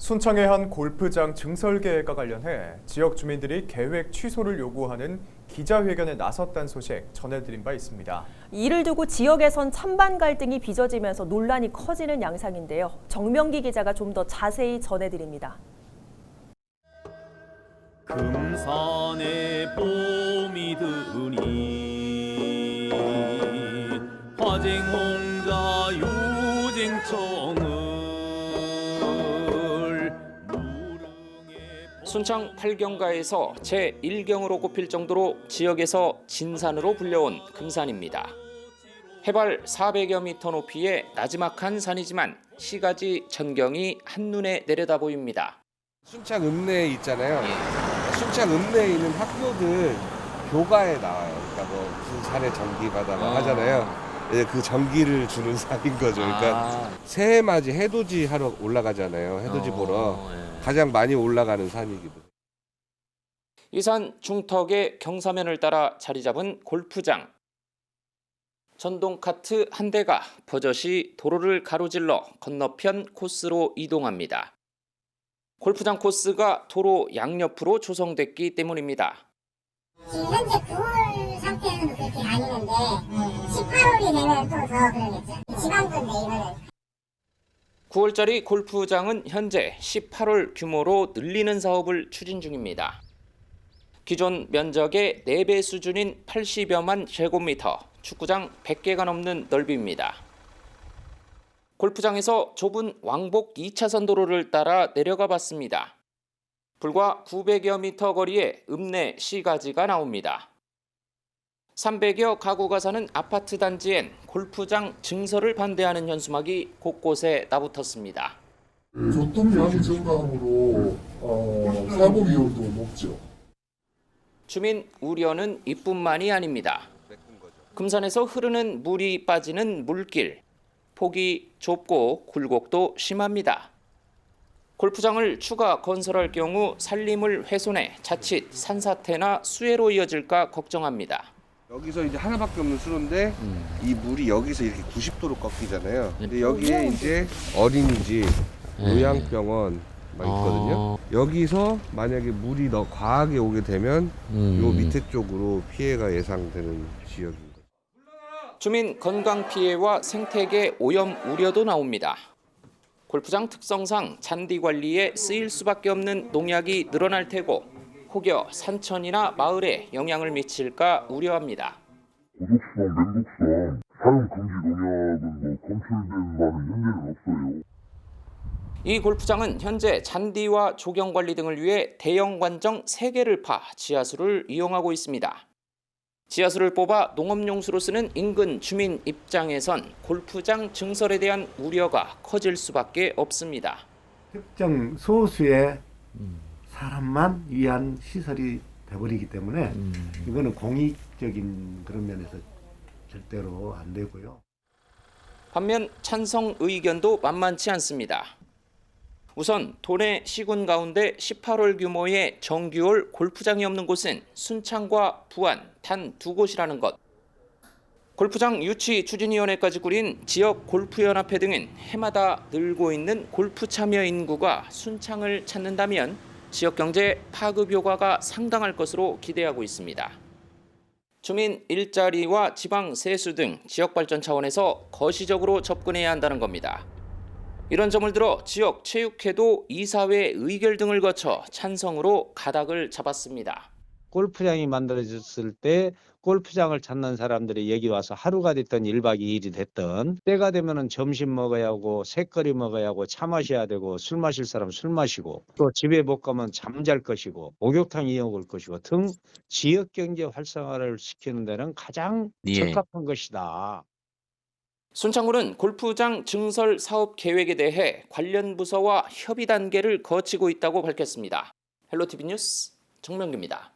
순창의 한 골프장 증설 계획과 관련해 지역 주민들이 계획 취소를 요구하는 기자회견에 나섰다는 소식 전해드린 바 있습니다. 이를 두고 지역에선 찬반 갈등이 빚어지면서 논란이 커지는 양상인데요. 정명기 기자가 좀 더 자세히 전해드립니다. 금산의 봄이 드니 화쟁홍자 유쟁청을 순창 8경가에서 제1경으로 꼽힐 정도로 지역에서 진산으로 불려온 금산입니다. 해발 400여 미터 높이의 나지막한 산이지만 시가지 전경이 한눈에 내려다 보입니다. 순창 읍내에 있잖아요. 순창 읍내에 있는 학교들 교가에 나와요. 그러니까 뭐 무슨 산에 전기 가다가 하잖아요. 이제 그 전기를 주는 산인 거죠. 그러니까 새해 맞이 해돋이 하러 올라가잖아요. 해돋이 보러 가장 많이 올라가는 산이기도 해요. 이 산 중턱의 경사면을 따라 자리 잡은 골프장. 전동 카트 한 대가 버젓이 도로를 가로질러 건너편 코스로 이동합니다. 골프장 코스가 도로 양옆으로 조성됐기 때문입니다. 지금 현재 9월 상태에서는 그렇게 다니는데 18월이 되면 또 더 그러겠죠. 지방건데 이거는. 9월짜리 골프장은 현재 18월 규모로 늘리는 사업을 추진 중입니다. 기존 면적의 4배 수준인 80여만 제곱미터, 축구장 100개가 넘는 넓이입니다. 골프장에서 좁은 왕복 2차선 도로를 따라 내려가 봤습니다. 불과 900여 미터 거리에 읍내 시가지가 나옵니다. 300여 가구가 사는 아파트 단지엔 골프장 증설을 반대하는 현수막이 곳곳에 나붙었습니다. 교통량이 증가함으로 사고 위험도 높죠. 주민 우려는 이뿐만이 아닙니다. 금산에서 흐르는 물이 빠지는 물길, 폭이 좁고 굴곡도 심합니다. 골프장을 추가 건설할 경우 산림을 훼손해 자칫 산사태나 수해로 이어질까 걱정합니다. 여기서 이제 하나밖에 없는 수로인데 이 물이 여기서 이렇게 90도로 꺾이잖아요. 근데 여기에 이제 어린이집, 요양병원 막 있거든요. 여기서 만약에 물이 더 과하게 오게 되면 요 밑에 쪽으로 피해가 예상되는 지역입니다. 주민 건강 피해와 생태계 오염 우려도 나옵니다. 골프장 특성상 잔디 관리에 쓰일 수밖에 없는 농약이 늘어날 테고 혹여 산천이나 마을에 영향을 미칠까 우려합니다. 고속성, 맹독성, 사용 금지 농약은 검출된 바는 현재는 없어요. 이 골프장은 현재 잔디와 조경 관리 등을 위해 대형 관정 3개를 파 지하수를 이용하고 있습니다. 지하수를 뽑아 농업용수로 쓰는 인근 주민 입장에선 골프장 증설에 대한 우려가 커질 수밖에 없습니다. 특정 소수의 사람만 위한 시설이 돼버리기 때문에 이거는 공익적인 그런 면에서 절대로 안 되고요. 반면 찬성 의견도 만만치 않습니다. 우선 도내 시군 가운데 18홀 규모의 정규홀 골프장이 없는 곳은 순창과 부안 단 2곳이라는 것. 골프장 유치 추진위원회까지 꾸린 지역 골프연합회 등은 해마다 늘고 있는 골프 참여 인구가 순창을 찾는다면 지역 경제 파급 효과가 상당할 것으로 기대하고 있습니다. 주민 일자리와 지방 세수 등 지역 발전 차원에서 거시적으로 접근해야 한다는 겁니다. 이런 점을 들어 지역 체육회도 이사회 의결 등을 거쳐 찬성으로 가닥을 잡았습니다. 골프장이 만들어졌을 때 골프장을 찾는 사람들이 여기 와서 하루가 됐든 1박 2일이 됐든 때가 되면은 점심 먹어야 하고 새거리 먹어야 하고 차 마셔야 되고 술 마실 사람 술 마시고 또 집에 못 가면 잠잘 것이고 목욕탕 이용할 것이고 등 지역 경제 활성화를 시키는 데는 가장 적합한 것이다. 순창구는 골프장 증설 사업 계획에 대해 관련 부서와 협의 단계를 거치고 있다고 밝혔습니다. 헬로티비 뉴스 정명규입니다.